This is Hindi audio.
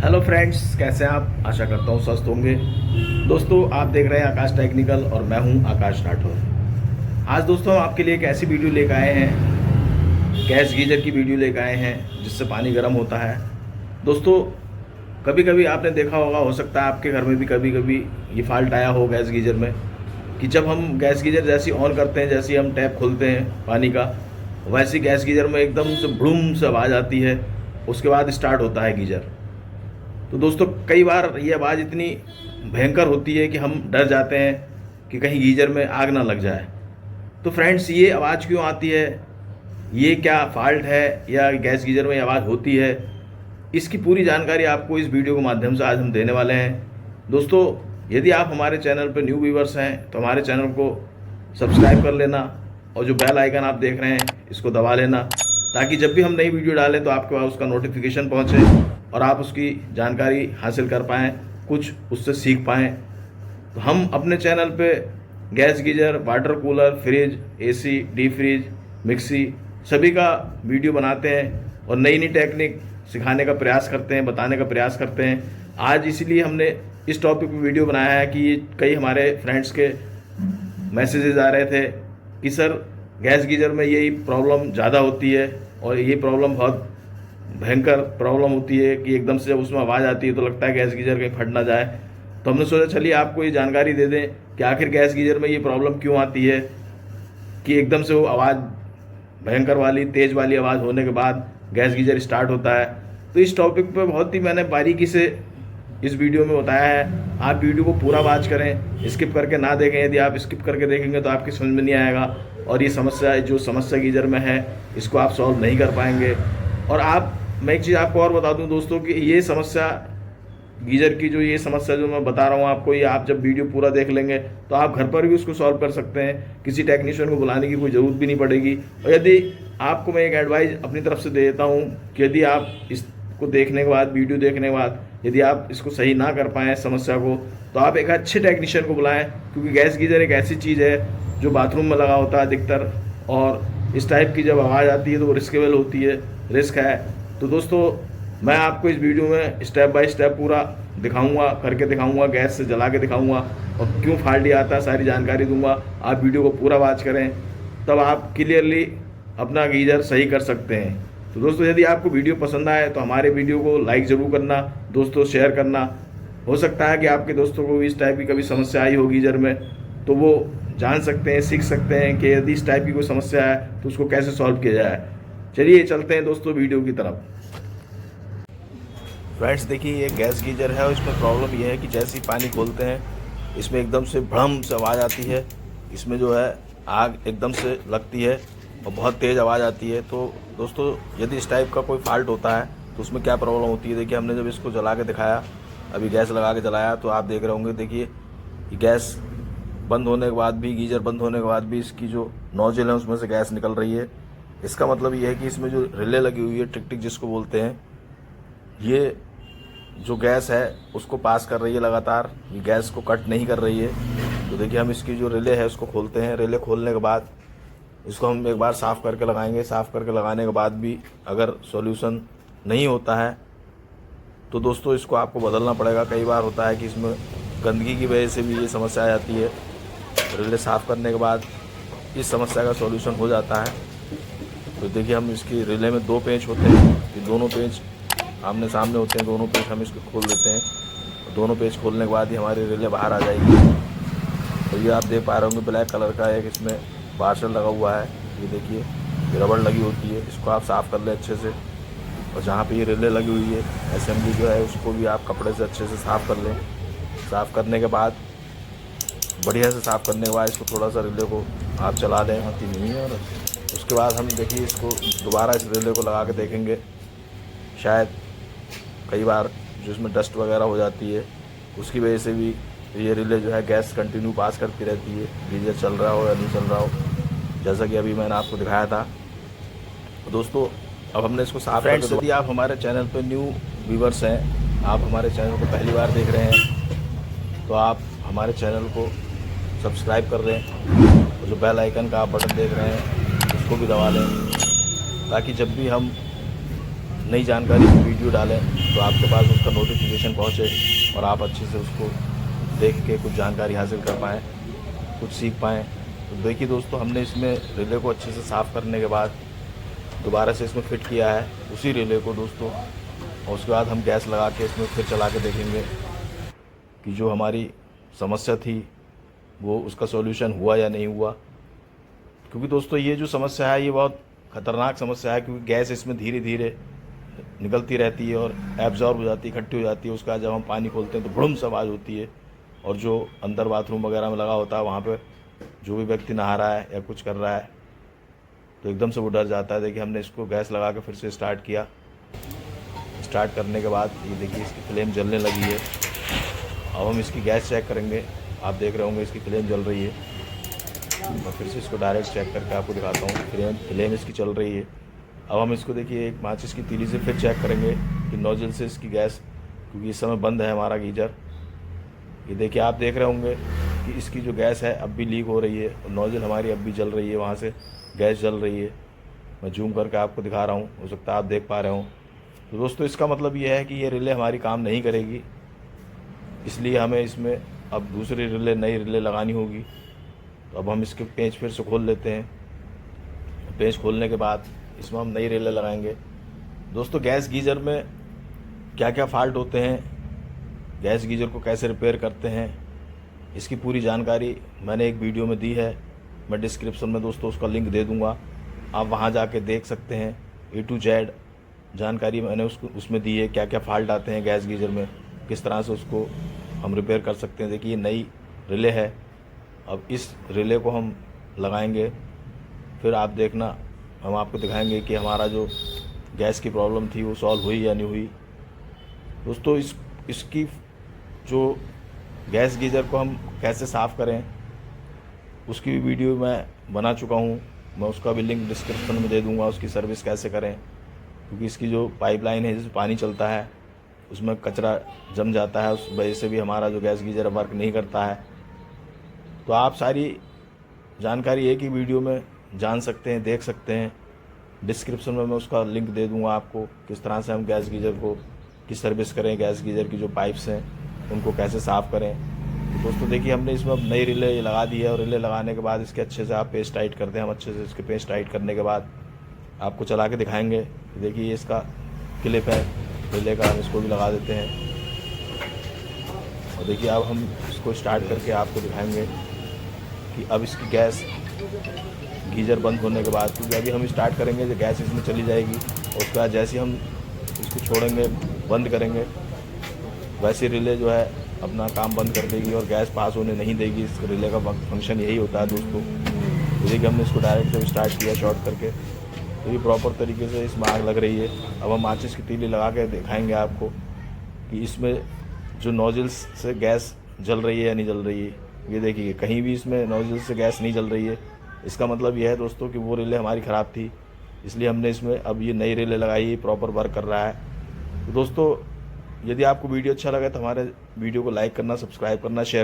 हेलो फ्रेंड्स, कैसे हैं आप? आशा करता हूँ स्वस्थ होंगे। दोस्तों, आप देख रहे हैं आकाश टेक्निकल और मैं हूँ आकाश राठौर। आज दोस्तों हम आपके लिए एक ऐसी वीडियो लेकर आए हैं, गैस गीजर की वीडियो लेकर आए हैं जिससे पानी गर्म होता है। दोस्तों, कभी कभी आपने देखा होगा, हो सकता है आपके घर में भी कभी कभी ये फॉल्ट आया हो गैस गीजर में, कि जब हम गैस गीजर जैसी ऑन करते हैं, जैसे हम टैप खोलते हैं पानी का, वैसी गैस गीजर में एकदम से ब्रूम से आवाज़ आती है। उसके बाद स्टार्ट होता है गीजर। तो दोस्तों, कई बार ये आवाज़ इतनी भयंकर होती है कि हम डर जाते हैं कि कहीं गीजर में आग ना लग जाए। तो फ्रेंड्स, ये आवाज़ क्यों आती है, ये क्या फॉल्ट है या गैस गीजर में आवाज़ होती है, इसकी पूरी जानकारी आपको इस वीडियो के माध्यम से आज हम देने वाले हैं। दोस्तों, यदि आप हमारे चैनल पर न्यू व्यूवर्स हैं तो हमारे चैनल को सब्सक्राइब कर लेना और जो बेल आइकन आप देख रहे हैं इसको दबा लेना, ताकि जब भी हम नई वीडियो डालें तो आपके पास उसका नोटिफिकेशन पहुंचे और आप उसकी जानकारी हासिल कर पाएँ, कुछ उससे सीख पाएँ। तो हम अपने चैनल पे gas geyser, water cooler, fridge, AC, deep fridge, mixie सभी का वीडियो बनाते हैं और नई नई टेक्निक सिखाने का प्रयास करते हैं, बताने का प्रयास करते हैं। आज इसीलिए हमने इस टॉपिक पे वीडियो बनाया है कि कई हमारे फ्रेंड्स के मैसेजेस आ रहे थे कि सर, गैस गीजर में यही प्रॉब्लम ज़्यादा होती है और ये प्रॉब्लम बहुत भयंकर प्रॉब्लम होती है कि एकदम से जब उसमें आवाज़ आती है तो लगता है गैस गीजर कहीं फट ना जाए। तो हमने सोचा चलिए आपको ये जानकारी दे दें कि आखिर गैस गीजर में ये प्रॉब्लम क्यों आती है कि एकदम से वो आवाज़ भयंकर वाली, तेज़ वाली आवाज़ होने के बाद गैस गीजर स्टार्ट होता है। तो इस टॉपिक पे बहुत ही मैंने बारीकी से इस वीडियो में बताया है। आप वीडियो को पूरा वॉच करें, स्किप करके ना देखें। यदि आप स्किप करके देखेंगे तो आपकी समझ में नहीं आएगा और ये समस्या गीजर में है इसको आप सॉल्व नहीं कर पाएंगे। और मैं एक चीज़ आपको और बता दूं दोस्तों कि ये समस्या गीजर की, जो ये समस्या जो मैं बता रहा हूँ आपको, ये आप जब वीडियो पूरा देख लेंगे तो आप घर पर भी उसको सॉल्व कर सकते हैं। किसी टेक्नीशियन को बुलाने की कोई ज़रूरत भी नहीं पड़ेगी। और यदि आपको मैं एक एडवाइस अपनी तरफ से दे देता हूँ कि यदि आप इसको देखने के बाद, वीडियो देखने के बाद यदि आप इसको सही ना कर पाएँ समस्या को, तो आप एक अच्छे टेक्नीशियन को बुलाएँ, क्योंकि गैस गीजर एक ऐसी चीज़ है जो बाथरूम में लगा होता है अधिकतर, और इस टाइप की जब आवाज़ आती है तो वो रिस्केबल होती है, रिस्क है। तो दोस्तों, मैं आपको इस वीडियो में स्टेप बाय स्टेप पूरा दिखाऊंगा, करके दिखाऊंगा, गैस से जला के दिखाऊंगा और क्यों फॉल्ट आता है सारी जानकारी दूंगा। आप वीडियो को पूरा वॉच करें, तब आप क्लियरली अपना गीजर सही कर सकते हैं। तो दोस्तों, यदि आपको वीडियो पसंद आए तो हमारे वीडियो को लाइक ज़रूर करना, दोस्तों शेयर करना। हो सकता है कि आपके दोस्तों को भी इस टाइप की कभी समस्या आई हो गीजर में, तो वो जान सकते हैं, सीख सकते हैं कि यदि इस टाइप की कोई समस्या है तो उसको कैसे सॉल्व किया जाए। चलिए चलते हैं दोस्तों वीडियो की तरफ। फ्रेंड्स, देखिए ये गैस गीजर है और इसमें प्रॉब्लम ये है कि जैसे ही पानी खोलते हैं इसमें एकदम से भड़म से आवाज़ आती है। इसमें जो है आग एकदम से लगती है और बहुत तेज़ आवाज़ आती है। तो दोस्तों, यदि इस टाइप का कोई फॉल्ट होता है तो उसमें क्या प्रॉब्लम होती है, देखिए हमने जब इसको जला के दिखाया, अभी गैस लगा के जलाया, तो आप देख रहे होंगे, देखिए कि गैस बंद होने के बाद भी, गीजर बंद होने के बाद भी इसकी जो नोजल है उसमें से गैस निकल रही है। इसका मतलब ये है कि इसमें जो रिले लगी हुई है, टिक टिक जिसको बोलते हैं, ये जो गैस है उसको पास कर रही है लगातार, ये गैस को कट नहीं कर रही है। तो देखिए हम इसकी जो रिले है उसको खोलते हैं। रिले खोलने के बाद इसको हम एक बार साफ़ करके लगाएंगे। साफ़ करके लगाने के बाद भी अगर सॉल्यूशन नहीं होता है तो दोस्तों इसको आपको बदलना पड़ेगा। कई बार होता है कि इसमें गंदगी की वजह से भी ये समस्या आ जाती है। रिले साफ़ करने के बाद इस समस्या का सॉल्यूशन हो जाता है। तो देखिए हम इसकी रिले में 2 पेंच होते हैं, ये दोनों पेंच आमने सामने होते हैं। दोनों पेंच हम इसको खोल देते हैं। दोनों पेंच खोलने के बाद ही हमारी रिले बाहर आ जाएगी। तो ये आप देख पा रहे होंगे, ब्लैक कलर का एक इसमें वाशर लगा हुआ है। ये देखिए, ये रबड़ लगी होती है, इसको आप साफ़ कर लें अच्छे से। और जहाँ पे ये रिले लगी हुई है, असेंबली जो है, उसको भी आप कपड़े से अच्छे से साफ़ कर लें। साफ़ करने के बाद, बढ़िया से साफ़ करने के बाद इसको थोड़ा सा रिले को आप चला दें, आती नहीं है। और उसके बाद हम देखिए इसको दोबारा इस रिले को लगा के देखेंगे। शायद कई बार जो इसमें डस्ट वगैरह हो जाती है उसकी वजह से भी ये रिले जो है गैस कंटिन्यू पास करती रहती है, गीजर चल रहा हो या नहीं चल रहा हो, जैसा कि अभी मैंने आपको दिखाया था। तो दोस्तों, अब हमने इसको साफ करके, यदि आप हमारे चैनल पर न्यू व्यूवर्स हैं, आप हमारे चैनल को पहली बार देख रहे हैं, तो आप हमारे चैनल को सब्सक्राइब कर लें और जो बेल आइकन का आप बटन देख रहे हैं उसको भी दबा लें, ताकि जब भी हम नई जानकारी की वीडियो डालें तो आपके पास उसका नोटिफिकेशन पहुँचे और आप अच्छे से उसको देख के कुछ जानकारी हासिल कर पाएँ, कुछ सीख पाएँ। तो देखिए दोस्तों, हमने इसमें रिले को अच्छे से साफ़ करने के बाद दोबारा से इसमें फ़िट किया है उसी रिले को दोस्तों, और उसके बाद हम गैस लगा के इसमें फिर चला के देखेंगे कि जो हमारी समस्या थी वो उसका सॉल्यूशन हुआ या नहीं हुआ। क्योंकि दोस्तों ये जो समस्या है ये बहुत ख़तरनाक समस्या है, क्योंकि गैस इसमें धीरे धीरे निकलती रहती है और एब्जॉर्ब हो जाती है, इकट्ठी हो जाती है। उसके बाद जब हम पानी खोलते हैं तो बुड़ुम से आवाज़ होती है, और जो अंदर बाथरूम वगैरह में लगा होता है वहाँ पे जो भी व्यक्ति नहा रहा है या कुछ कर रहा है तो एकदम से वो डर जाता है। देखिए हमने इसको गैस लगा के फिर से स्टार्ट किया। स्टार्ट करने के बाद ये देखिए इसकी फ्लेम जलने लगी है। अब हम इसकी गैस चेक करेंगे। आप देख रहे होंगे इसकी फ्लेम जल रही है। मैं फिर से इसको डायरेक्ट चेक करके आपको दिखाता हूँ। फ्लेम इसकी चल रही है। अब हम इसको देखिए एक माचिस की तीली से फिर चेक करेंगे कि नोजल से इसकी गैस, क्योंकि इस समय बंद है हमारा गीजर। ये देखिए आप देख रहे होंगे कि इसकी जो गैस है अब भी लीक हो रही है और नोजल हमारी अब भी जल रही है, वहाँ से गैस जल रही है। मैं जूम करके आपको दिखा रहा हूँ, हो सकता है आप देख पा रहे हो। तो दोस्तों इसका मतलब ये है कि ये रिले हमारी काम नहीं करेगी, इसलिए हमें इसमें अब दूसरी रिले, नई रिले लगानी होगी। तो अब हम इसके पेंच फिर से खोल लेते हैं। पेंच खोलने के बाद इसमें हम नई रिले लगाएंगे। दोस्तों गैस गीजर में क्या क्या फ़ाल्ट होते हैं, गैस गीजर को कैसे रिपेयर करते हैं, इसकी पूरी जानकारी मैंने एक वीडियो में दी है। मैं डिस्क्रिप्शन में दोस्तों उसका लिंक दे दूंगा, आप वहां जाके देख सकते हैं। A to Z जानकारी मैंने उसमें दी है, क्या क्या फ़ाल्ट आते हैं गैस गीजर में, किस तरह से उसको हम रिपेयर कर सकते हैं। देखिए ये नई रिले है, अब इस रिले को हम लगाएंगे, फिर आप देखना हम आपको दिखाएंगे कि हमारा जो गैस की प्रॉब्लम थी वो सॉल्व हुई या नहीं हुई। दोस्तों इसकी जो गैस गीजर को हम कैसे साफ़ करें उसकी भी वीडियो मैं बना चुका हूँ, मैं उसका भी लिंक डिस्क्रिप्शन में दे दूँगा। उसकी सर्विस कैसे करें, क्योंकि इसकी जो पाइपलाइन है जिसमें पानी चलता है उसमें कचरा जम जाता है, उस वजह से भी हमारा जो गैस गीजर वर्क नहीं करता है। तो आप सारी जानकारी एक ही वीडियो में जान सकते हैं, देख सकते हैं। डिस्क्रिप्शन में मैं उसका लिंक दे दूँगा आपको, किस तरह से हम गैस गीजर को की सर्विस करें, गैस गीजर की जो पाइप्स हैं उनको कैसे साफ़ करें। तो दोस्तों देखिए हमने इसमें अब नई रिले लगा दी है, और रिले लगाने के बाद इसके अच्छे से आप पेस्ट टाइट करते हैं। हम अच्छे से इसके पेस्ट टाइट करने के बाद आपको चला के दिखाएंगे। देखिए ये इसका क्लिप है रिले का, हम इसको भी लगा देते हैं। और देखिए अब हम इसको स्टार्ट करके आपको दिखाएंगे कि अब इसकी गैस गीजर बंद होने के बाद, क्योंकि अभी हम स्टार्ट करेंगे तो गैस इसमें चली जाएगी, और उसके बाद जैसे हम इसको छोड़ेंगे, बंद करेंगे, वैसे रिले जो है अपना काम बंद कर देगी और गैस पास होने नहीं देगी। इस रिले का फंक्शन यही होता है दोस्तों। तो देखिए हमने इसको डायरेक्ट जब स्टार्ट किया शॉर्ट करके, तो ये प्रॉपर तरीके से इसमें आग लग रही है। अब हम माचिस की तीली लगा के दिखाएंगे आपको कि इसमें जो नोजल्स से गैस जल रही है या नहीं जल रही है। ये देखिए कहीं भी इसमें नोजल से गैस नहीं जल रही है। इसका मतलब यह है दोस्तों कि वो रिले हमारी ख़राब थी, इसलिए हमने इसमें अब ये नई रिले लगाई है, प्रॉपर वर्क कर रहा है। तो दोस्तों यदि आपको वीडियो अच्छा लगा तो हमारे वीडियो को लाइक करना, सब्सक्राइब करना, शेयर